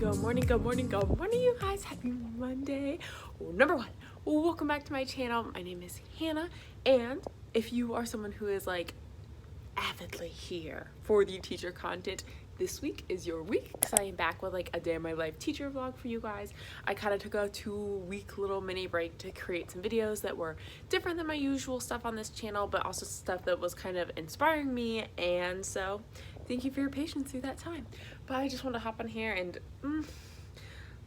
good morning, you guys. Happy Monday. Number one, welcome back to my channel. My name is Hannah, and if you are someone who is like avidly here for the teacher content, this week is your week because I am back with like a day of my life teacher vlog for you guys. I kind of took a 2-week little mini break to create some videos that were different than my usual stuff on this channel, but also stuff that was kind of inspiring me, and so thank you for your patience through that time. But I just want to hop on here and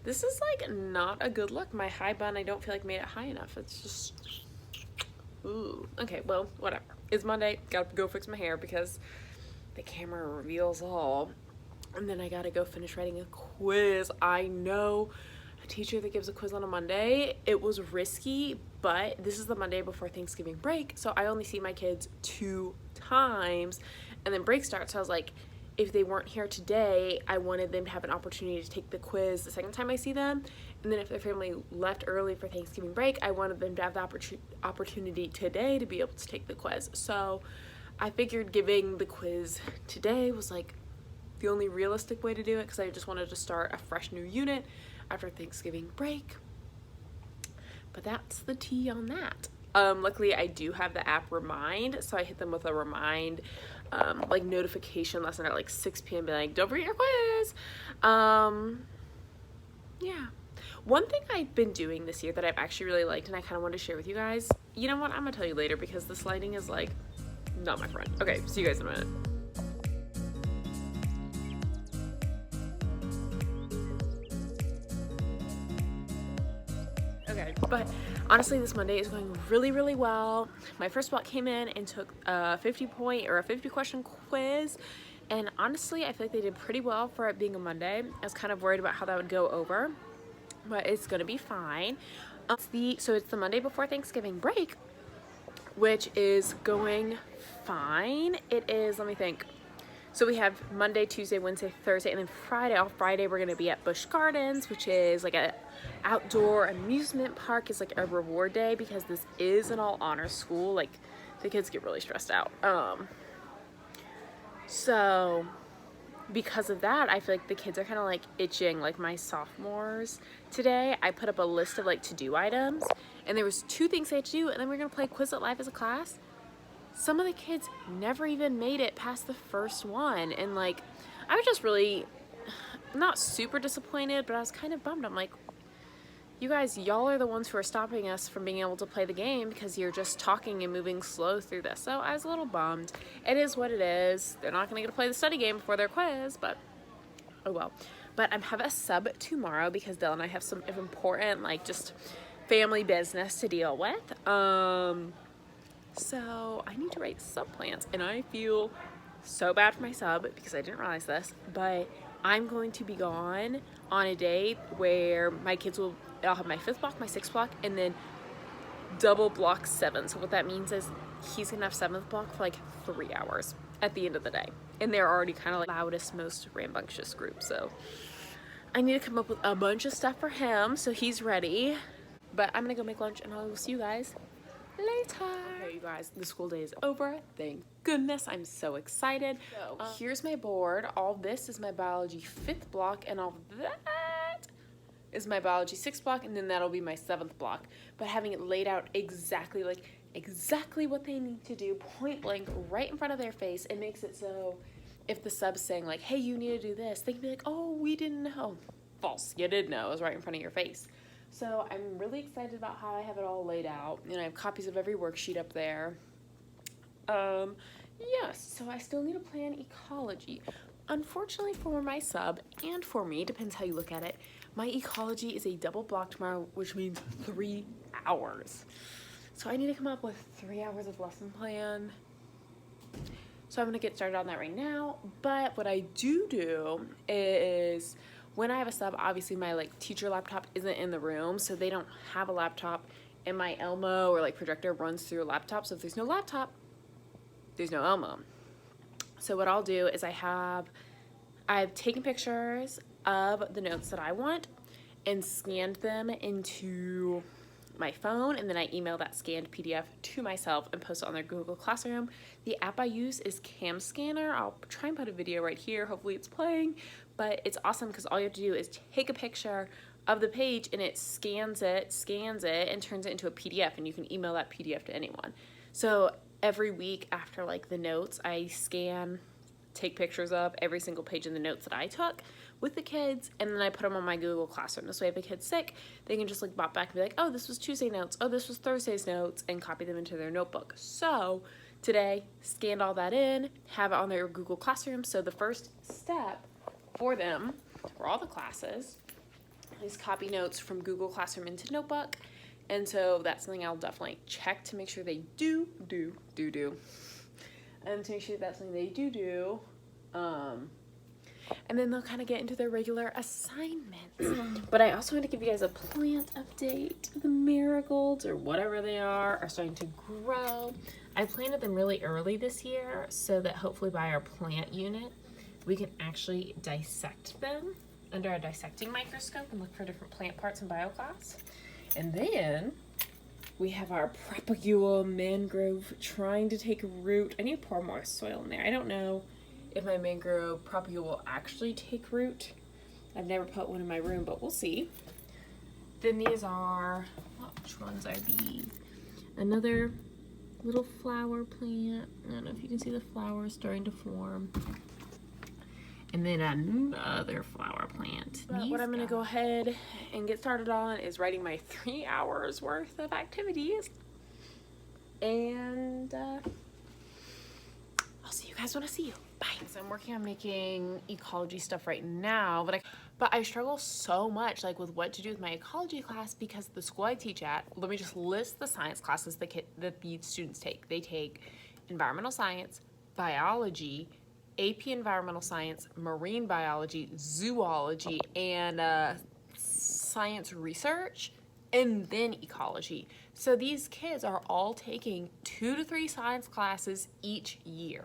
this is like not a good look. My high bun, I don't feel like made it high enough. It's just, ooh. Okay, well, whatever. It's Monday, gotta go fix my hair because the camera reveals all. And then I gotta go finish writing a quiz. I know a teacher that gives a quiz on a Monday. It was risky, but this is the Monday before Thanksgiving break, so I only see my kids 2 times, and then break starts. So I was like, if they weren't here today, I wanted them to have an opportunity to take the quiz the second time I see them. And then if their family left early for Thanksgiving break, I wanted them to have the opportunity today to be able to take the quiz. So I figured giving the quiz today was like the only realistic way to do it, because I just wanted to start a fresh new unit after Thanksgiving break. But that's the tea on that. Luckily I do have the app Remind, so I hit them with a Remind like notification lesson at like 6 p.m. be like, don't forget your quiz. Yeah. One thing I've been doing this year that I've actually really liked and I kind of want to share with you guys, you know what, I'm gonna tell you later because this lighting is like not my friend. Okay, see you guys in a minute. Okay, but honestly this Monday is going really well. My first block came in and took a 50 question quiz, and honestly I feel like they did pretty well for it being a Monday. I was kind of worried about how that would go over, but it's gonna be fine. So it's the Monday before Thanksgiving break, which is going fine. It is, let me think. So we have Monday, Tuesday, Wednesday, Thursday, and then Friday. All Friday we're gonna be at Busch Gardens, which is like a outdoor amusement park. It's like a reward day because this is an all honors school. Like the kids get really stressed out. So because of that, I feel like the kids are kind of like itching. Like my sophomores today, I put up a list of like to-do items, and there was 2 things they had to do, and then we're gonna play Quizlet Live as a class. Some of the kids never even made it past the first one, and like I was just really not super disappointed, but I was kind of bummed. I'm like, you guys, y'all are the ones who are stopping us from being able to play the game because you're just talking and moving slow through this. So I was a little bummed. It is what it is. They're not gonna get to play the study game before their quiz, but oh well. But I have a sub tomorrow because Dell and I have some important like just family business to deal with. So I need to write sub plans, and I feel so bad for my sub because I didn't realize this, but I'm going to be gone on a day where my kids will, I'll have my 5th block, my 6th block, and then double block 7. So what that means is he's gonna have 7th block for like 3 hours at the end of the day, and they're already kind of like loudest, most rambunctious group. So I need to come up with a bunch of stuff for him so he's ready. But I'm gonna go make lunch and I'll see you guys later. Okay, you guys, the school day is over. Thank goodness. I'm so excited. So here's my board. All this is my biology 5th block, and all that is my biology 6th block, and then that'll be my 7th block. But having it laid out exactly what they need to do, point blank, right in front of their face, it makes it so if the sub's saying like, hey, you need to do this, they can be like, oh, we didn't know. False. You did know. It was right in front of your face. So I'm really excited about how I have it all laid out, and I have copies of every worksheet up there. Yes, so I still need to plan ecology. Unfortunately for my sub, and for me, depends how you look at it, my ecology is a double block tomorrow, which means 3 hours. So I need to come up with 3 hours of lesson plan. So I'm gonna get started on that right now, but what I do is when I have a sub, obviously my like teacher laptop isn't in the room, so they don't have a laptop, and my Elmo or like projector runs through a laptop. So if there's no laptop, there's no Elmo. So what I'll do is I've taken pictures of the notes that I want and scanned them into my phone, and then I email that scanned PDF to myself and post it on their Google Classroom. The app I use is Cam Scanner. I'll try and put a video right here. Hopefully it's playing, but it's awesome because all you have to do is take a picture of the page and it scans it, and turns it into a PDF, and you can email that PDF to anyone. So every week after like the notes, I take pictures of every single page in the notes that I took with the kids, and then I put them on my Google Classroom. This way if a kid's sick, they can just like bop back and be like, oh, this was Tuesday notes, oh, this was Thursday's notes, and copy them into their notebook. So today, scanned all that in, have it on their Google Classroom. So the first step for them, for all the classes, is copy notes from Google Classroom into Notebook. And so that's something I'll definitely check to make sure they do. And to make sure that's something they do. And then they'll kind of get into their regular assignments. But I also want to give you guys a plant update. The marigolds, or whatever they are starting to grow. I planted them really early this year so that hopefully by our plant unit, we can actually dissect them under a dissecting microscope and look for different plant parts in bioclass. And then we have our propagule mangrove trying to take root. I need to pour more soil in there. I don't know if my mangrove propagule will actually take root. I've never put one in my room, but we'll see. Then these are, which ones are these? Another little flower plant. I don't know if you can see the flowers starting to form. And then another flower plant. But what I'm gonna go ahead and get started on is writing my 3 hours worth of activities. And I'll see you guys when I see you. Bye. So I'm working on making ecology stuff right now, but I struggle so much like with what to do with my ecology class because the school I teach at, let me just list the science classes that the students take. They take environmental science, biology, AP Environmental Science, Marine Biology, Zoology, and Science Research, and then Ecology. So these kids are all taking 2 to 3 science classes each year.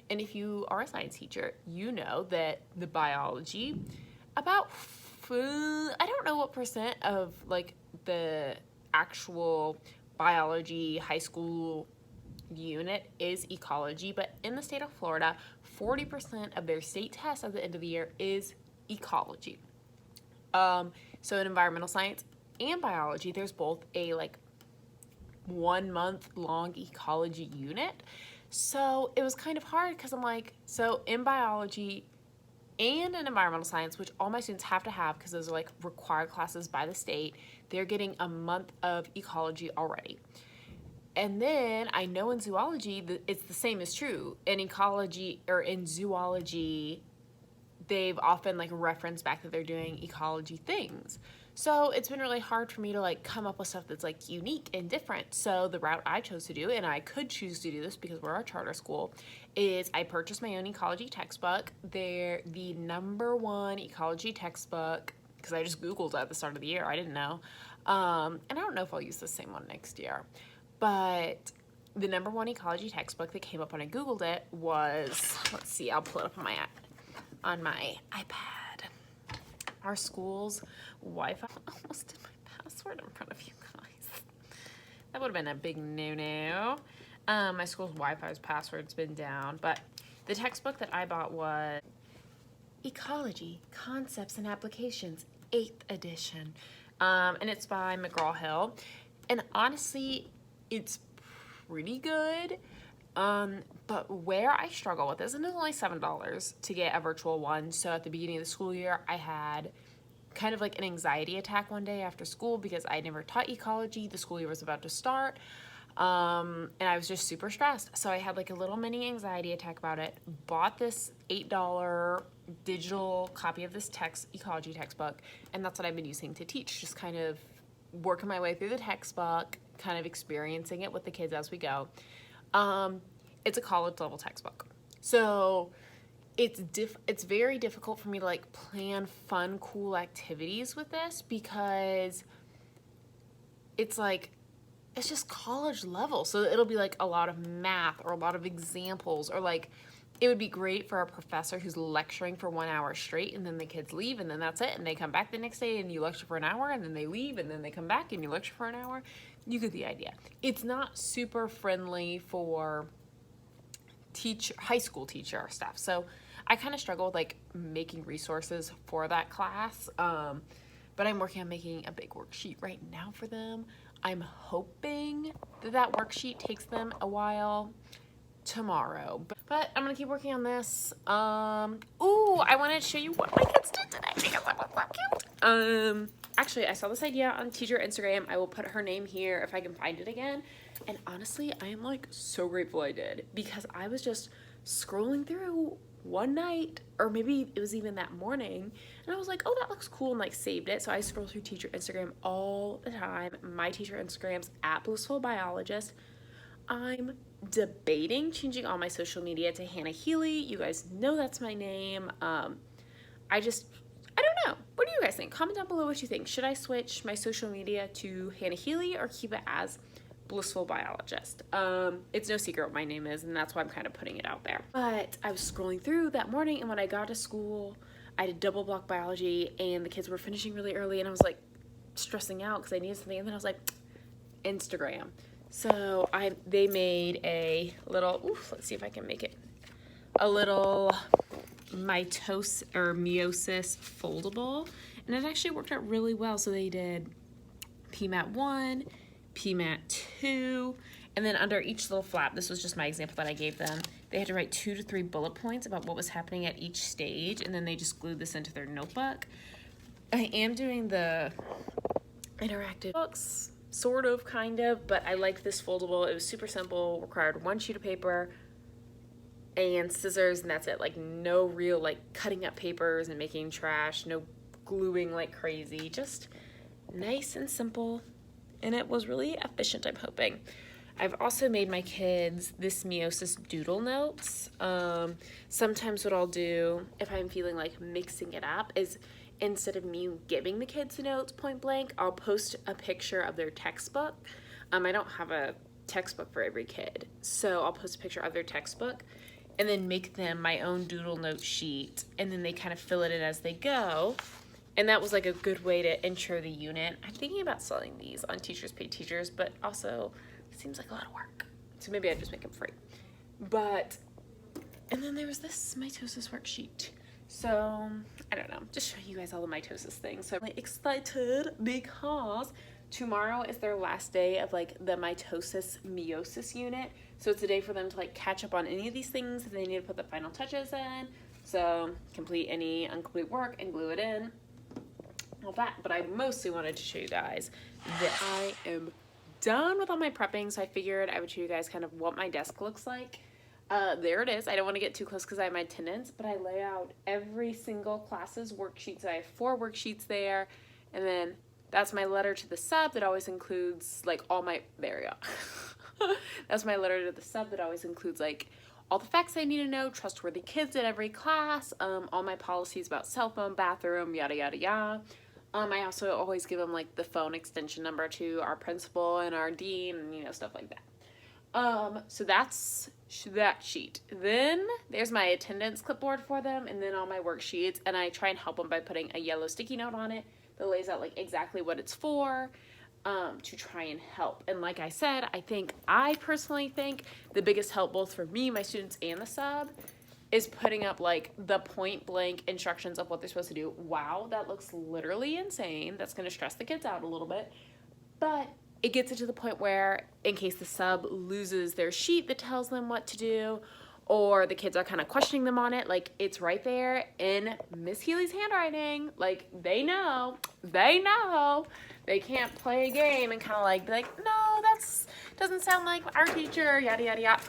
And if you are a science teacher, you know that the biology, about, I don't know what percent of like the actual biology high school unit is ecology, but in the state of Florida, 40% of their state test at the end of the year is ecology. So in environmental science and biology, there's both a like 1 month long ecology unit. So it was kind of hard because I'm like, so in biology and in environmental science, which all my students have to have because those are like required classes by the state, they're getting a month of ecology already. And then I know in zoology, it's the same is true. In ecology or in zoology, they've often like referenced back that they're doing ecology things. So it's been really hard for me to like come up with stuff that's like unique and different. So the route I chose to do, and I could choose to do this because we're a charter school, is I purchased my own ecology textbook. They're the #1 ecology textbook because I just Googled at the start of the year. I didn't know. And I don't know if I'll use the same one next year. But the #1 ecology textbook that came up when I Googled it was, let's see, I'll pull it up on my iPad. Our school's Wi-Fi. I almost did my password in front of you guys. That would have been a big no-no. My school's Wi-Fi's password's been down, but the textbook that I bought was Ecology, Concepts and Applications, 8th edition. And it's by McGraw-Hill. And honestly, it's pretty good. But where I struggle with this, and it's only $7 to get a virtual one. So at the beginning of the school year, I had kind of like an anxiety attack one day after school because I never taught ecology. The school year was about to start. And I was just super stressed. So I had like a little mini anxiety attack about it. Bought this $8 digital copy of this ecology textbook. And that's what I've been using to teach. Just kind of working my way through the textbook, kind of experiencing it with the kids as we go. It's a college level textbook. So it's very difficult for me to like plan fun, cool activities with this because it's like, it's just college level. So it'll be like a lot of math or a lot of examples, or like it would be great for a professor who's lecturing for 1 hour straight and then the kids leave and then that's it. And they come back the next day and you lecture for an hour and then they leave and then they come back and you lecture for an hour. You get the idea. It's not super friendly for high school teacher stuff. So I kind of struggle with like making resources for that class. But I'm working on making a big worksheet right now for them. I'm hoping that worksheet takes them a while tomorrow, but I'm gonna keep working on this. Ooh, I wanted to show you what my kids did today because that was so cute. Actually, I saw this idea on teacher Instagram. I will put her name here if I can find it again. And honestly, I am like so grateful I did, because I was just scrolling through one night, or maybe it was even that morning, and I was like, oh, that looks cool, and like saved it. So I scroll through teacher Instagram all the time. My teacher Instagram's at Blissful Biologist. I'm debating changing all my social media to Hannah Healy. You guys know that's my name. I don't know. What do you guys think? Comment down below what you think. Should I switch my social media to Hannah Healy or keep it as Blissful Biologist? It's no secret what my name is, and that's why I'm kind of putting it out there. But I was scrolling through that morning, and when I got to school, I did double block biology, and the kids were finishing really early, and I was like stressing out because I needed something, and then I was like, Instagram. So they made a little, let's see if I can make it, a little mitosis or meiosis foldable, and it actually worked out really well. So they did PMAT 1, PMAT 2, and then under each little flap, this was just my example that I gave them, they had to write 2 to 3 bullet points about what was happening at each stage, and then they just glued this into their notebook. I am doing the interactive books, sort of, kind of, but I like this foldable. It was super simple, required 1 sheet of paper and scissors, and that's it. Like no real like cutting up papers and making trash, no gluing like crazy, just nice and simple, and it was really efficient, I'm hoping. I've also made my kids this meiosis doodle notes. Sometimes what I'll do if I'm feeling like mixing it up is, instead of me giving the kids the notes point blank, I'll post a picture of their textbook. I don't have a textbook for every kid, so I'll post a picture of their textbook and then make them my own doodle note sheet, and then they kind of fill it in as they go. And that was like a good way to intro the unit. I'm thinking about selling these on Teachers Pay Teachers, but also it seems like a lot of work, so maybe I just make them free. And then there was this mitosis worksheet. So I don't know, just showing you guys all the mitosis things. So I'm really excited because tomorrow is their last day of like the mitosis meiosis unit. So it's a day for them to like catch up on any of these things that they need to put the final touches in. So complete any incomplete work and glue it in, all that. But I mostly wanted to show you guys that I am done with all my prepping, so I figured I would show you guys kind of what my desk looks like. There it is. I don't want to get too close because I have my attendance, but I lay out every single class's worksheets. I have 4 worksheets there, and then that's my letter to the sub that always includes like all my, there we go. That's my letter to the sub that always includes like all the facts I need to know, trustworthy kids in every class, all my policies about cell phone, bathroom, yada, yada, yada. I also always give them like the phone extension number to our principal and our dean and, you know, stuff like that. So that's that sheet. Then there's my attendance clipboard for them, and then all my worksheets, and I try and help them by putting a yellow sticky note on it that lays out like exactly what it's for, to try and help. And like I said, I personally think the biggest help both for me, my students, and the sub is putting up like the point blank instructions of what they're supposed to do. Wow, that looks literally insane. That's going to stress the kids out a little bit, but it gets it to the point where in case the sub loses their sheet that tells them what to do, or the kids are kind of questioning them on it, like it's right there in Miss Healy's handwriting. Like they know, they can't play a game and kind of like be like, no, that's doesn't sound like our teacher, yada, yada, yada.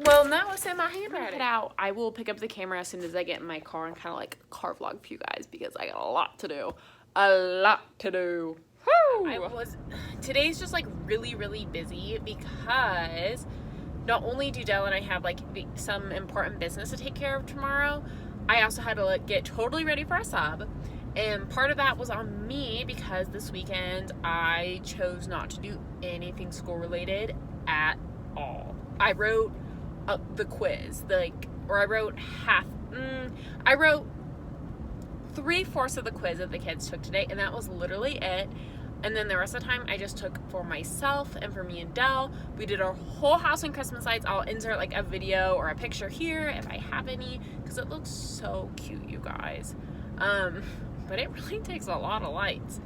Well, now it's in my handwriting. I will pick up the camera as soon as I get in my car and kind of like car vlog for you guys because I got a lot to do. Today's just like really busy because not only do Dell and I have like some important business to take care of tomorrow, I also had to like get totally ready for a sub, and part of that was on me because this weekend I chose not to do anything school related at all. I wrote the quiz, I wrote 3/4 of the quiz that the kids took today, and that was literally it. And then the rest of the time I just took for myself and for me and Dell. We did our whole house in Christmas lights. I'll insert like a video or a picture here if I have any, because it looks so cute, you guys. But it really takes a lot of lights.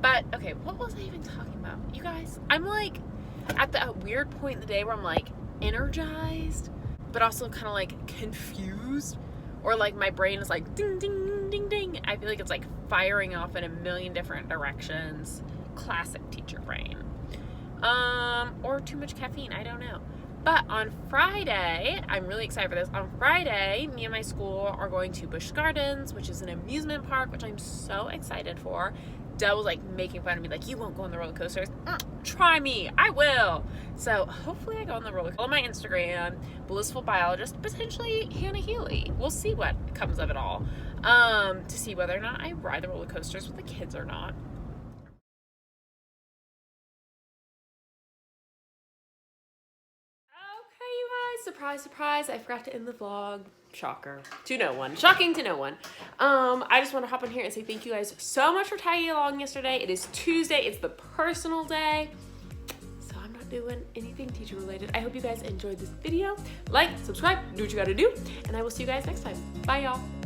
But okay, what was I even talking about? You guys, I'm like at the weird point in the day where I'm like energized, but also kind of like confused, or like my brain is like ding, ding, ding, ding. I feel like it's like firing off in a million different directions. Classic teacher brain. Or too much caffeine, I don't know. But on Friday, I'm really excited for this. On Friday, me and my school are going to Busch Gardens, which is an amusement park, which I'm so excited for. Dell was like making fun of me, like, you won't go on the roller coasters. Try me, I will. So hopefully I go on the roller coaster. On my Instagram, Blissful Biologist, potentially Hannah Healy. We'll see what comes of it all, to see whether or not I ride the roller coasters with the kids or not. Surprise, surprise, I forgot to end the vlog. Shocker to no one. Shocking to no one. I just want to hop on here and say thank you guys so much for tagging along yesterday. It is Tuesday. It's the personal day. So I'm not doing anything teacher related. I hope you guys enjoyed this video. Like, subscribe, do what you gotta do, and I will see you guys next time. Bye, y'all.